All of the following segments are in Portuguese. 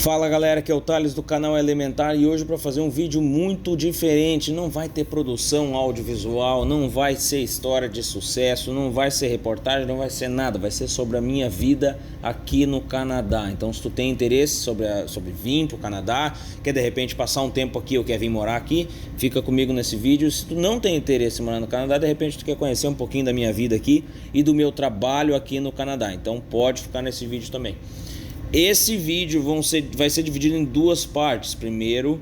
Fala galera, aqui é o Thales do canal Elementar e hoje para fazer um vídeo muito diferente. Não vai ter produção audiovisual, não vai ser história de sucesso, não vai ser reportagem, não vai ser nada. Vai ser sobre a minha vida aqui no Canadá. Então se tu tem interesse sobre vir para o Canadá, quer de repente passar um tempo aqui ou quer vir morar aqui, fica comigo nesse vídeo. Se tu não tem interesse em morar no Canadá, de repente tu quer conhecer um pouquinho da minha vida aqui e do meu trabalho aqui no Canadá, então pode ficar nesse vídeo também. Esse vídeo vai ser dividido em duas partes. Primeiro,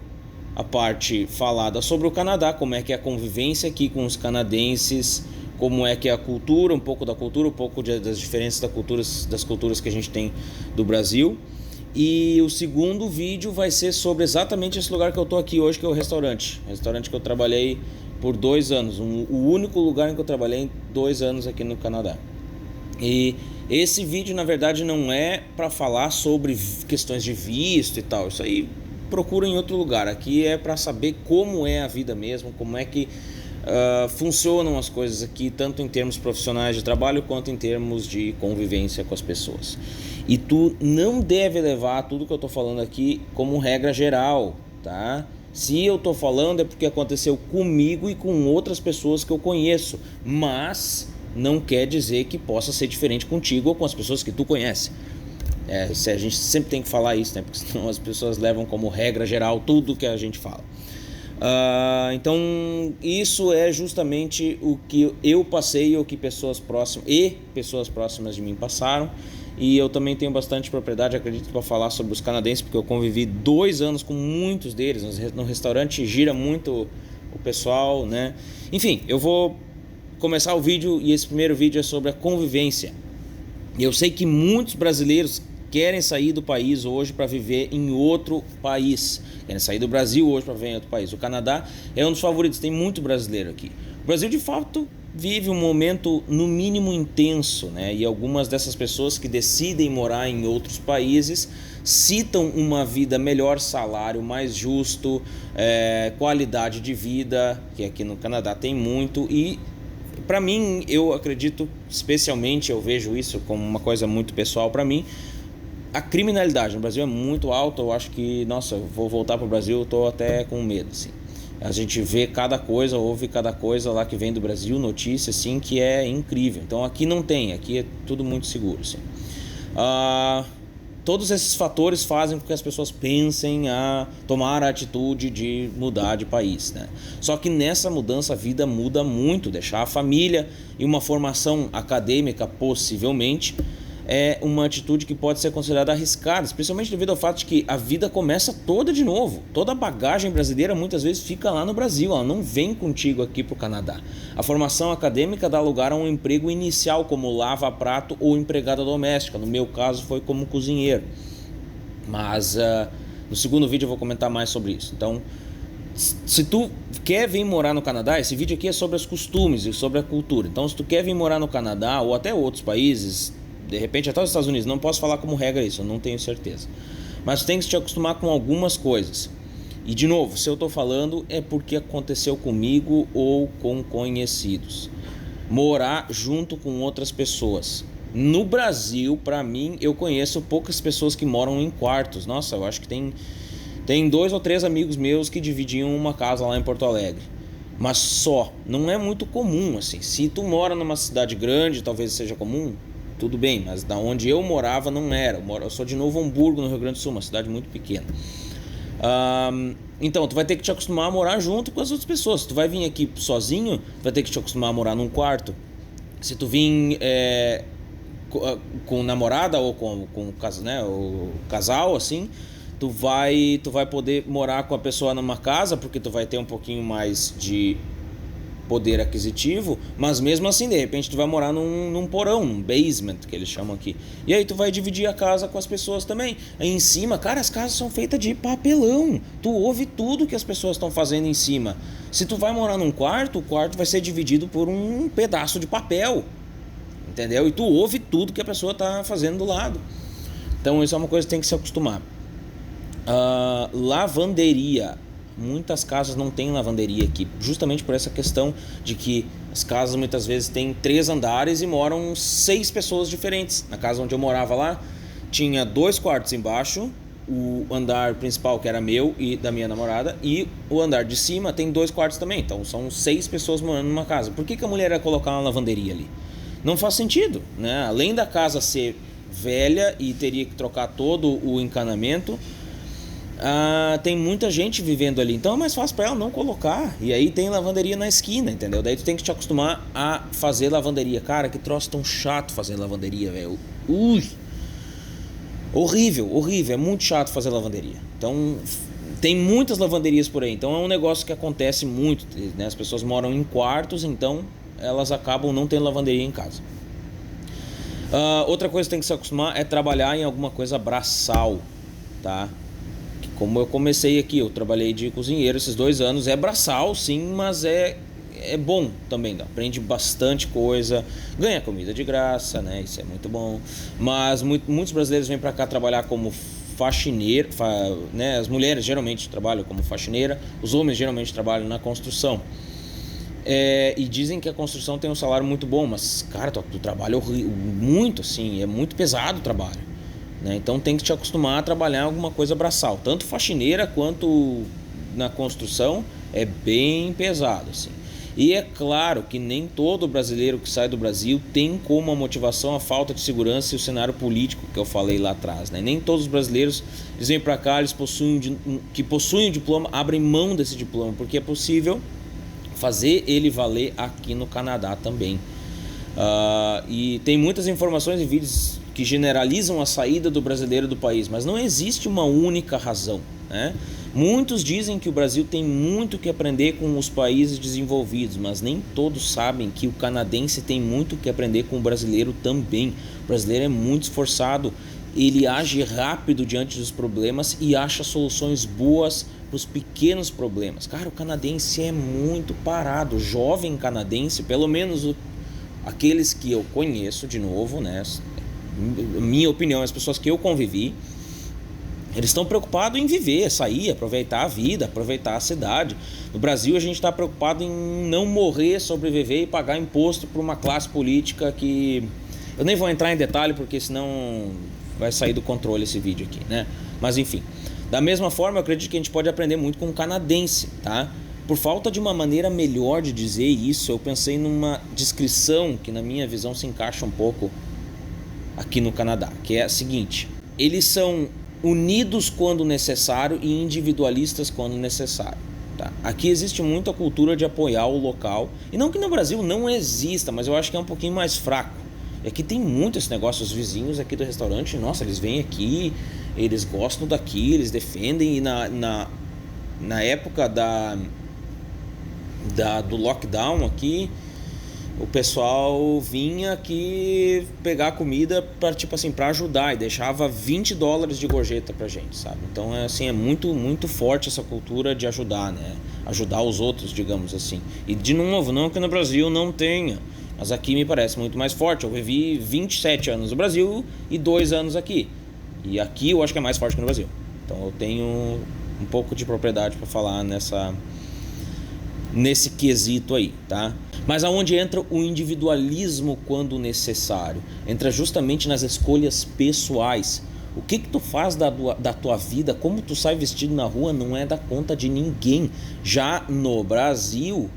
a parte falada sobre o Canadá, como é que é a convivência aqui com os canadenses, como é que é a cultura, um pouco da cultura, um pouco das diferenças das culturas que a gente tem do Brasil. E o segundo vídeo vai ser sobre exatamente esse lugar que eu tô aqui hoje, que é o restaurante. O restaurante que eu trabalhei por 2 anos. O único lugar em que eu trabalhei em 2 anos aqui no Canadá. E esse vídeo na verdade não é para falar sobre questões de visto e tal, isso aí procura em outro lugar. Aqui é para saber como é a vida mesmo, como é que funcionam as coisas aqui, tanto em termos profissionais de trabalho quanto em termos de convivência com as pessoas. E tu não deve levar tudo que eu tô falando aqui como regra geral, tá? Se eu tô falando é porque aconteceu comigo e com outras pessoas que eu conheço, mas não quer dizer que possa ser diferente contigo ou com as pessoas que tu conhece. A gente sempre tem que falar isso, né? Porque senão as pessoas levam como regra geral tudo que a gente fala. Então isso é justamente o que eu passei, ou que pessoas próximas de mim passaram. E eu também tenho bastante propriedade, acredito, para falar sobre os canadenses, porque eu convivi 2 anos com muitos deles. No restaurante gira muito o pessoal, né? Enfim, eu vou começar o vídeo, e esse primeiro vídeo é sobre a convivência. Eu sei que muitos brasileiros querem sair do país hoje para viver em outro país, querem sair do Brasil hoje para viver em outro país. O Canadá é um dos favoritos, tem muito brasileiro aqui. O Brasil de fato vive um momento no mínimo intenso, né? E algumas dessas pessoas que decidem morar em outros países citam uma vida melhor, salário mais justo, qualidade de vida, que aqui no Canadá tem muito. E para mim, eu acredito, especialmente eu vejo isso como uma coisa muito pessoal para mim, a criminalidade no Brasil é muito alta. Eu acho que, nossa, eu vou voltar para o Brasil, eu tô até com medo, assim. A gente vê cada coisa, ouve cada coisa lá que vem do Brasil, notícia, assim, que é incrível. Então aqui não tem, aqui é tudo muito seguro, assim. Todos esses fatores fazem com que as pessoas pensem a tomar a atitude de mudar de país, né? Só que nessa mudança a vida muda muito. Deixar a família e uma formação acadêmica, possivelmente, é uma atitude que pode ser considerada arriscada, especialmente devido ao fato de que a vida começa toda de novo. Toda a bagagem brasileira muitas vezes fica lá no Brasil, ela não vem contigo aqui para o Canadá. A formação acadêmica dá lugar a um emprego inicial como lava-prato ou empregada doméstica. No meu caso foi como cozinheiro. Mas no segundo vídeo eu vou comentar mais sobre isso. Então, se tu quer vir morar no Canadá, esse vídeo aqui é sobre os costumes e sobre a cultura. Então, se tu quer vir morar no Canadá ou até outros países, de repente até os Estados Unidos, não posso falar como regra isso, eu não tenho certeza. Mas tu tem que te acostumar com algumas coisas. E de novo, se eu estou falando é porque aconteceu comigo ou com conhecidos. Morar junto com outras pessoas. No Brasil, para mim, eu conheço poucas pessoas que moram em quartos. Nossa, eu acho que tem 2 ou 3 amigos meus que dividiam uma casa lá em Porto Alegre. Mas só, não é muito comum assim. Se tu mora numa cidade grande, talvez seja comum, tudo bem, mas da onde eu morava não era. Eu sou de Novo Hamburgo, no Rio Grande do Sul, uma cidade muito pequena. Então, tu vai ter que te acostumar a morar junto com as outras pessoas. Se tu vai vir aqui sozinho, tu vai ter que te acostumar a morar num quarto. Se tu vir com namorada ou com né, o casal, assim, tu vai poder morar com a pessoa numa casa, porque tu vai ter um pouquinho mais de poder aquisitivo, mas mesmo assim, de repente tu vai morar num porão, num basement, que eles chamam aqui. E aí tu vai dividir a casa com as pessoas também. Aí em cima, cara, as casas são feitas de papelão. Tu ouve tudo que as pessoas estão fazendo em cima. Se tu vai morar num quarto, o quarto vai ser dividido por um pedaço de papel. Entendeu? E tu ouve tudo que a pessoa tá fazendo do lado. Então isso é uma coisa que tem que se acostumar. Lavanderia. Muitas casas não têm lavanderia aqui, justamente por essa questão de que as casas muitas vezes têm 3 andares e moram 6 pessoas diferentes. Na casa onde eu morava lá, tinha 2 quartos embaixo, o andar principal, que era meu e da minha namorada, e o andar de cima tem 2 quartos também. Então são 6 pessoas morando numa casa. Por que a mulher ia colocar uma lavanderia ali? Não faz sentido, né? Além da casa ser velha e teria que trocar todo o encanamento, tem muita gente vivendo ali, então é mais fácil para ela não colocar. E aí tem lavanderia na esquina, entendeu? Daí tu tem que te acostumar a fazer lavanderia. Cara, que troço tão chato fazer lavanderia, velho. Horrível, horrível. É muito chato fazer lavanderia. Então tem muitas lavanderias por aí. Então é um negócio que acontece muito, né? As pessoas moram em quartos, então elas acabam não tendo lavanderia em casa. Outra coisa que tem que se acostumar é trabalhar em alguma coisa braçal, tá? Como eu comecei aqui, eu trabalhei de cozinheiro esses 2 anos. É braçal, sim, mas é bom também. Aprende bastante coisa, ganha comida de graça, né? Isso é muito bom. Mas muitos brasileiros vêm para cá trabalhar como faxineiro, né? As mulheres geralmente trabalham como faxineira, os homens geralmente trabalham na construção. E dizem que a construção tem um salário muito bom, mas, cara, tu trabalha muito, assim, é muito pesado o trabalho, né? Então tem que te acostumar a trabalhar em alguma coisa braçal. Tanto faxineira quanto na construção é bem pesado, assim. E é claro que nem todo brasileiro que sai do Brasil tem como a motivação a falta de segurança e o cenário político que eu falei lá atrás, né? Nem todos os brasileiros, eles vêm para cá, eles que possuem o diploma, abrem mão desse diploma, porque é possível fazer ele valer aqui no Canadá também. E tem muitas informações e vídeos que generalizam a saída do brasileiro do país, mas não existe uma única razão, né? Muitos dizem que o Brasil tem muito que aprender com os países desenvolvidos, mas nem todos sabem que o canadense tem muito que aprender com o brasileiro também. O brasileiro é muito esforçado, ele age rápido diante dos problemas e acha soluções boas para os pequenos problemas. Cara, o canadense é muito parado. O jovem canadense, pelo menos aqueles que eu conheço, de novo, né? Minha opinião, as pessoas que eu convivi, eles estão preocupados em viver, sair, aproveitar a vida, aproveitar a cidade. No Brasil a gente está preocupado em não morrer, sobreviver e pagar imposto para uma classe política que... Eu nem vou entrar em detalhe porque senão vai sair do controle esse vídeo aqui, né? Mas enfim, da mesma forma eu acredito que a gente pode aprender muito com o canadense, tá? Por falta de uma maneira melhor de dizer isso, eu pensei numa descrição que na minha visão se encaixa um pouco aqui no Canadá, que é a seguinte: eles são unidos quando necessário e individualistas quando necessário, tá? Aqui existe muito a cultura de apoiar o local, e não que no Brasil não exista, mas eu acho que é um pouquinho mais fraco. E aqui tem muito esse negócio, os vizinhos aqui do restaurante, nossa, eles vêm aqui, eles gostam daqui, eles defendem, e na época do lockdown aqui, o pessoal vinha aqui pegar comida para, tipo assim, para ajudar, e deixava $20 de gorjeta pra gente, sabe? Então é muito, muito forte essa cultura de ajudar, né? Ajudar os outros, digamos assim. E de novo, não que no Brasil não tenha, mas aqui me parece muito mais forte. Eu vivi 27 anos no Brasil e 2 anos aqui. E aqui eu acho que é mais forte que no Brasil. Então eu tenho um pouco de propriedade para falar nesse quesito aí, tá? Mas aonde entra o individualismo quando necessário? Entra justamente nas escolhas pessoais. O que tu faz da tua vida, como tu sai vestido na rua, não é da conta de ninguém. Já no Brasil,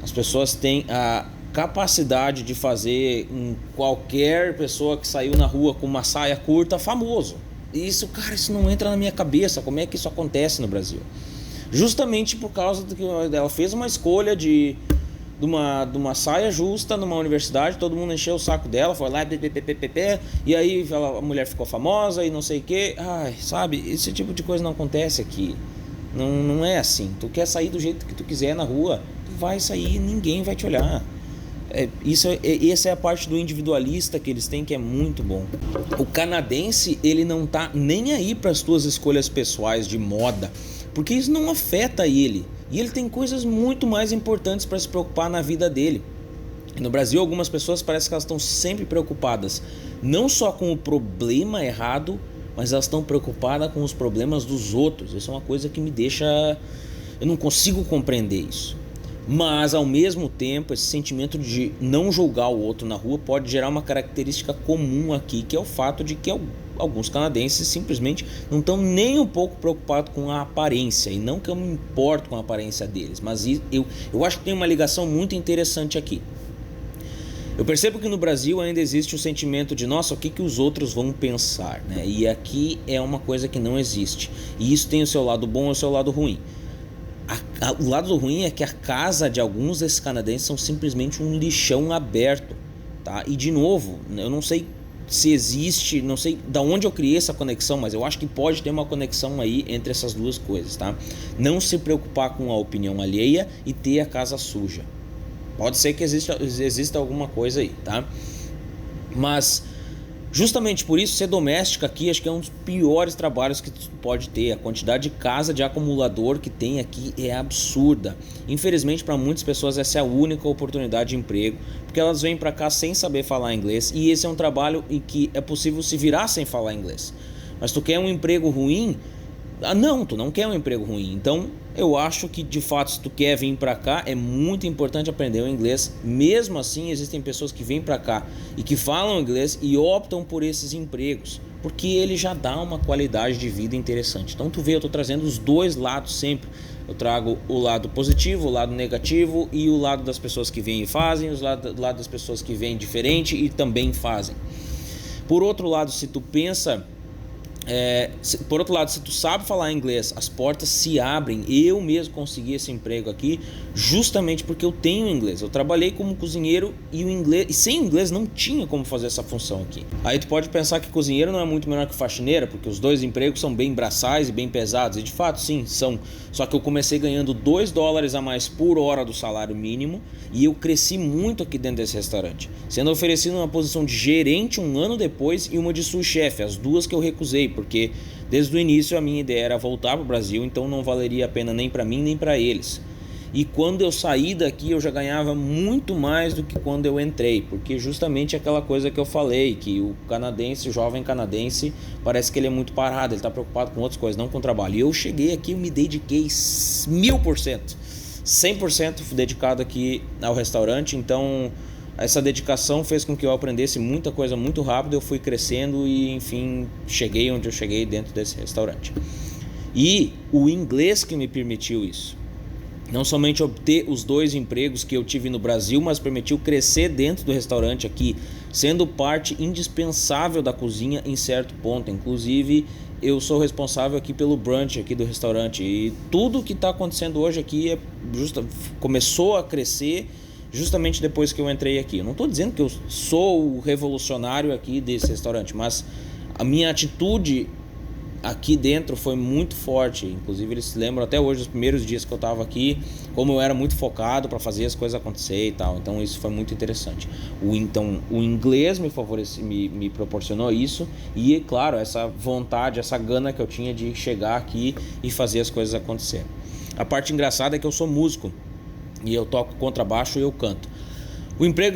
as pessoas têm a capacidade de fazer qualquer pessoa que saiu na rua com uma saia curta famoso. Isso, cara, isso não entra na minha cabeça. Como é que isso acontece no Brasil? Justamente por causa de que ela fez uma escolha de uma saia justa numa universidade, todo mundo encheu o saco dela, foi lá, e aí a mulher ficou famosa e não sei o que. Ai, sabe, esse tipo de coisa não acontece aqui. Não é assim. Tu quer sair do jeito que tu quiser na rua, tu vai sair, ninguém vai te olhar. Essa é a parte do individualista que eles têm, que é muito bom. O canadense, ele não tá nem aí para as tuas escolhas pessoais de moda, porque isso não afeta ele. E ele tem coisas muito mais importantes para se preocupar na vida dele. E no Brasil, algumas pessoas parece que elas estão sempre preocupadas não só com o problema errado, mas elas estão preocupadas com os problemas dos outros. Isso é uma coisa que me deixa... Eu não consigo compreender isso. Mas, ao mesmo tempo, esse sentimento de não julgar o outro na rua pode gerar uma característica comum aqui, que é o fato de que alguns canadenses simplesmente não estão nem um pouco preocupados com a aparência, e não que eu me importo com a aparência deles, mas eu acho que tem uma ligação muito interessante aqui. Eu percebo que no Brasil ainda existe o sentimento de, nossa, o que os outros vão pensar, né? E aqui é uma coisa que não existe. E isso tem o seu lado bom e o seu lado ruim. O lado ruim é que a casa de alguns desses canadenses são simplesmente um lixão aberto, tá? E de novo, eu não sei se existe, não sei da onde eu criei essa conexão, mas eu acho que pode ter uma conexão aí entre essas duas coisas, tá? Não se preocupar com a opinião alheia e ter a casa suja. Pode ser que exista alguma coisa aí, tá? Mas justamente por isso, ser doméstica aqui acho que é um dos piores trabalhos que tu pode ter. A quantidade de casa de acumulador que tem aqui é absurda. Infelizmente, para muitas pessoas essa é a única oportunidade de emprego, porque elas vêm para cá sem saber falar inglês, e esse é um trabalho em que é possível se virar sem falar inglês. Mas tu quer um emprego ruim? Não, tu não quer um emprego ruim. Então eu acho que de fato, se tu quer vir para cá, é muito importante aprender o inglês. Mesmo assim, existem pessoas que vêm para cá e que falam inglês e optam por esses empregos, porque ele já dá uma qualidade de vida interessante. Então tu vê, eu estou trazendo os dois lados sempre. Eu trago o lado positivo, o lado negativo, e o lado das pessoas que vêm e fazem, o lado das pessoas que vêm diferente e também fazem. Por outro lado, se tu pensa... por outro lado, se tu sabe falar inglês, as portas se abrem. Eu mesmo consegui esse emprego aqui justamente porque eu tenho inglês. Eu trabalhei como cozinheiro e sem inglês não tinha como fazer essa função aqui. Aí tu pode pensar que cozinheiro não é muito melhor que faxineira, porque os dois empregos são bem braçais e bem pesados, e de fato sim, são. Só que eu comecei ganhando $2 a mais por hora do salário mínimo, e eu cresci muito aqui dentro desse restaurante, sendo oferecido uma posição de gerente um ano depois e uma de sous-chefe, as duas que eu recusei, porque desde o início a minha ideia era voltar para o Brasil, então não valeria a pena nem para mim nem para eles. E quando eu saí daqui eu já ganhava muito mais do que quando eu entrei, porque justamente aquela coisa que eu falei, que o canadense, o jovem canadense, parece que ele é muito parado, ele está preocupado com outras coisas, não com o trabalho. E eu cheguei aqui, eu me dediquei 1000%, 100% dedicado aqui ao restaurante. Então essa dedicação fez com que eu aprendesse muita coisa muito rápido, eu fui crescendo e enfim cheguei onde eu cheguei dentro desse restaurante. E o inglês que me permitiu isso, não somente obter os 2 empregos que eu tive no Brasil, mas permitiu crescer dentro do restaurante aqui, sendo parte indispensável da cozinha em certo ponto. Inclusive eu sou responsável aqui pelo brunch aqui do restaurante, e tudo que está acontecendo hoje aqui começou a crescer justamente depois que eu entrei aqui. Eu não estou dizendo que eu sou o revolucionário aqui desse restaurante, mas a minha atitude aqui dentro foi muito forte. Inclusive eles se lembram até hoje dos primeiros dias que eu estava aqui, como eu era muito focado para fazer as coisas acontecer e tal. Então isso foi muito interessante. Então o inglês me proporcionou isso, e claro, essa vontade, essa gana que eu tinha de chegar aqui e fazer as coisas acontecer. A parte engraçada é que eu sou músico e eu toco contrabaixo e eu canto.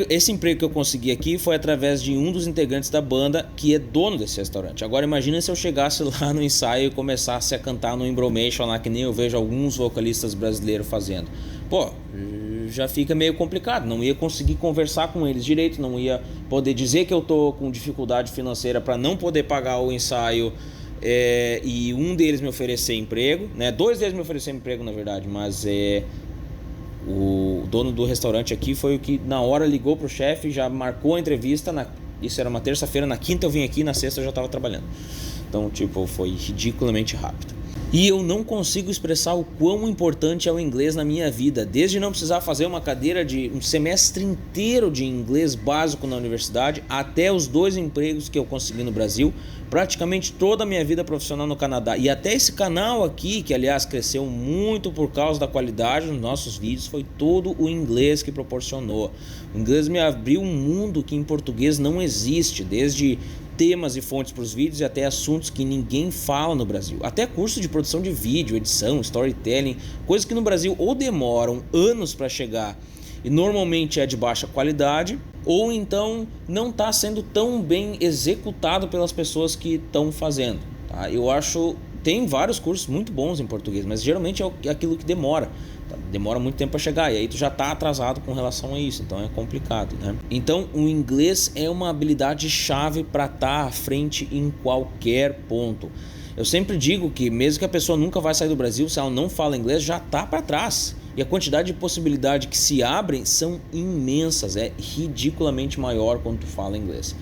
Esse emprego que eu consegui aqui foi através de um dos integrantes da banda, que é dono desse restaurante. Agora imagina se eu chegasse lá no ensaio e começasse a cantar no Embromation lá, que nem eu vejo alguns vocalistas brasileiros fazendo. Pô, já fica meio complicado, não ia conseguir conversar com eles direito, não ia poder dizer que eu tô com dificuldade financeira para não poder pagar o ensaio, e um deles me oferecer emprego, né? 2 deles me ofereceram emprego na verdade, mas o dono do restaurante aqui foi o que na hora ligou pro chefe, já marcou a entrevista, isso era uma terça-feira, na quinta eu vim aqui, na sexta eu já estava trabalhando. Então foi ridiculamente rápido. E eu não consigo expressar o quão importante é o inglês na minha vida, desde não precisar fazer uma cadeira de um semestre inteiro de inglês básico na universidade, até os 2 empregos que eu consegui no Brasil, praticamente toda a minha vida profissional no Canadá, e até esse canal aqui, que aliás cresceu muito por causa da qualidade dos nossos vídeos, foi todo o inglês que proporcionou. O inglês me abriu um mundo que em português não existe, desde temas e fontes para os vídeos e até assuntos que ninguém fala no Brasil. Até curso de produção de vídeo, edição, storytelling, coisas que no Brasil ou demoram anos para chegar e normalmente é de baixa qualidade, ou então não está sendo tão bem executado pelas pessoas que estão fazendo. Tá? Eu acho tem vários cursos muito bons em português, mas geralmente é aquilo que demora. Demora muito tempo para chegar, e aí tu já tá atrasado com relação a isso, então é complicado, né? Então o inglês é uma habilidade chave para estar à frente em qualquer ponto. Eu sempre digo que mesmo que a pessoa nunca vai sair do Brasil, se ela não fala inglês, já tá para trás. E a quantidade de possibilidades que se abrem são imensas, é ridiculamente maior quando tu fala inglês.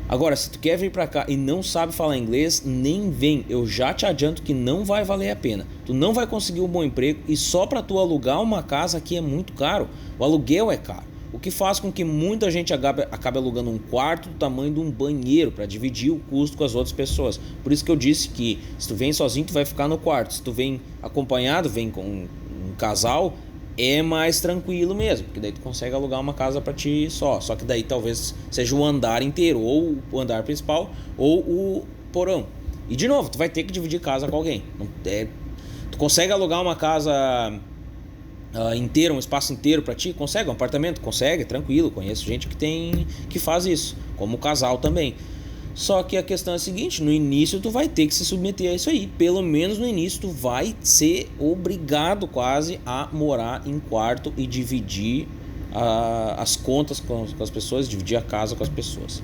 Agora, se tu quer vir pra cá e não sabe falar inglês, nem vem. Eu já te adianto que não vai valer a pena. Tu não vai conseguir um bom emprego e só pra tu alugar uma casa aqui é muito caro. O aluguel é caro. O que faz com que muita gente acabe alugando um quarto do tamanho de um banheiro para dividir o custo com as outras pessoas. Por isso que eu disse que se tu vem sozinho, tu vai ficar no quarto. Se tu vem acompanhado, vem com um casal, é mais tranquilo mesmo, porque daí tu consegue alugar uma casa para ti só que daí talvez seja o andar inteiro, ou o andar principal, ou o porão. E de novo, tu vai ter que dividir casa com alguém. Tu consegue alugar uma casa inteira, um espaço inteiro para ti? Consegue, um apartamento? Consegue, tranquilo, conheço gente que faz isso, como casal também. Só que a questão é a seguinte, no início tu vai ter que se submeter a isso aí. Pelo menos no início tu vai ser obrigado quase a morar em quarto e dividir as contas com as pessoas, dividir a casa com as pessoas.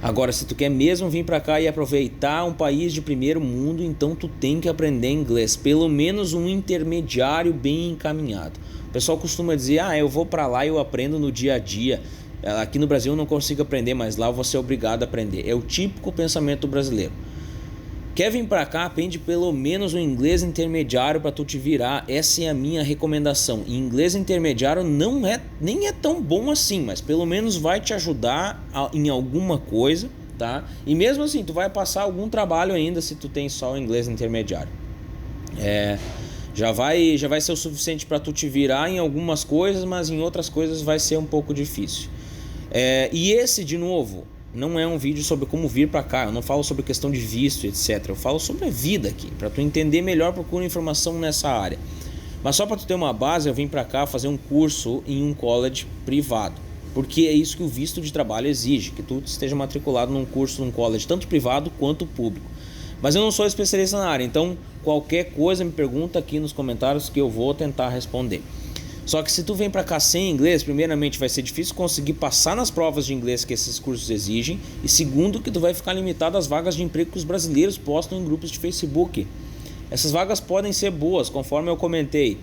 Agora, se tu quer mesmo vir pra cá e aproveitar um país de primeiro mundo, então tu tem que aprender inglês, pelo menos um intermediário bem encaminhado. O pessoal costuma dizer, eu vou pra lá e eu aprendo no dia a dia. Aqui no Brasil eu não consigo aprender, mas lá eu vou ser obrigado a aprender. É o típico pensamento brasileiro. Quer vir para cá, aprende pelo menos um inglês intermediário para tu te virar. Essa é a minha recomendação. E inglês intermediário nem é tão bom assim, mas pelo menos vai te ajudar em alguma coisa, tá? E mesmo assim, tu vai passar algum trabalho ainda se tu tem só o inglês intermediário. Já vai ser o suficiente para tu te virar em algumas coisas, mas em outras coisas vai ser um pouco difícil. E esse, de novo, não é um vídeo sobre como vir para cá. Eu não falo sobre questão de visto, etc. Eu falo sobre a vida aqui. Para tu entender melhor, procura informação nessa área. Mas só para tu ter uma base, eu vim para cá fazer um curso em um college privado. Porque é isso que o visto de trabalho exige, que tu esteja matriculado num curso, num college, tanto privado quanto público. Mas eu não sou especialista na área, então qualquer coisa me pergunta aqui nos comentários que eu vou tentar responder. Só que se tu vem para cá sem inglês, primeiramente vai ser difícil conseguir passar nas provas de inglês que esses cursos exigem, e segundo que tu vai ficar limitado às vagas de emprego que os brasileiros postam em grupos de Facebook. Essas vagas podem ser boas, conforme eu comentei.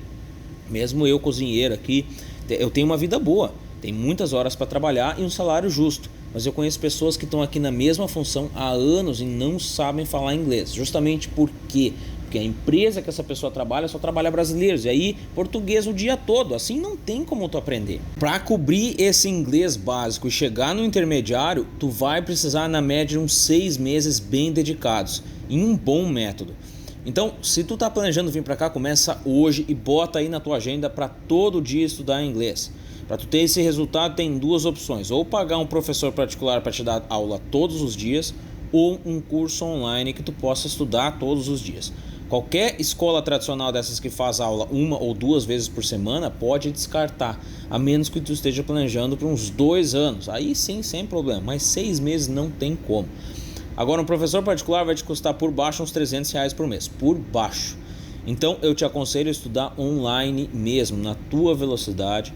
Mesmo eu, cozinheiro aqui, eu tenho uma vida boa, tenho muitas horas para trabalhar e um salário justo, mas eu conheço pessoas que estão aqui na mesma função há anos e não sabem falar inglês, justamente porque a empresa que essa pessoa trabalha só trabalha brasileiros, e aí português o dia todo, assim não tem como tu aprender. Para cobrir esse inglês básico e chegar no intermediário, tu vai precisar na média uns 6 meses bem dedicados, em um bom método. Então, se tu tá planejando vir para cá, começa hoje e bota aí na tua agenda para todo dia estudar inglês. Para tu ter esse resultado, tem duas opções: ou pagar um professor particular para te dar aula todos os dias, ou um curso online que tu possa estudar todos os dias. Qualquer escola tradicional dessas que faz aula 1 ou 2 vezes por semana pode descartar, a menos que tu esteja planejando para uns 2 anos. Aí sim, sem problema, mas 6 meses não tem como. Agora, um professor particular vai te custar por baixo uns R$300 por mês, por baixo. Então eu te aconselho a estudar online mesmo, na tua velocidade,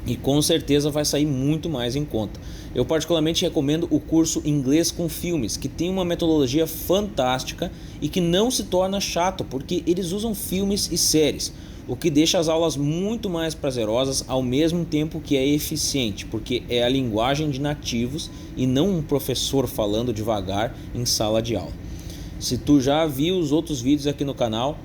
e com certeza vai sair muito mais em conta. Eu particularmente recomendo o curso Inglês com Filmes, que tem uma metodologia fantástica e que não se torna chato, porque eles usam filmes e séries, o que deixa as aulas muito mais prazerosas ao mesmo tempo que é eficiente, porque é a linguagem de nativos e não um professor falando devagar em sala de aula. Se tu já viu os outros vídeos aqui no canal,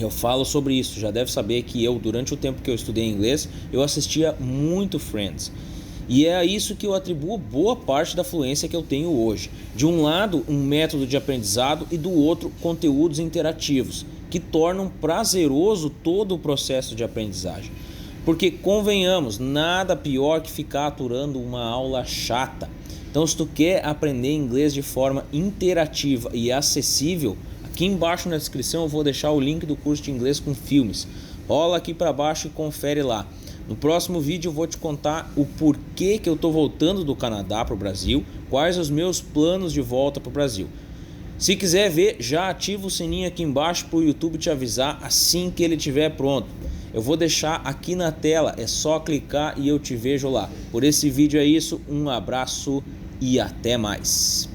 eu falo sobre isso. Já deve saber que eu, durante o tempo que eu estudei inglês, eu assistia muito Friends. E é a isso que eu atribuo boa parte da fluência que eu tenho hoje. De um lado, um método de aprendizado, e do outro, conteúdos interativos, que tornam prazeroso todo o processo de aprendizagem. Porque, convenhamos, nada pior que ficar aturando uma aula chata. Então, se tu quer aprender inglês de forma interativa e acessível, aqui embaixo na descrição eu vou deixar o link do curso de Inglês com Filmes. Rola aqui para baixo e confere lá. No próximo vídeo eu vou te contar o porquê que eu estou voltando do Canadá para o Brasil, quais os meus planos de volta para o Brasil. Se quiser ver, já ativa o sininho aqui embaixo para o YouTube te avisar assim que ele estiver pronto. Eu vou deixar aqui na tela, é só clicar e eu te vejo lá. Por esse vídeo é isso, um abraço e até mais.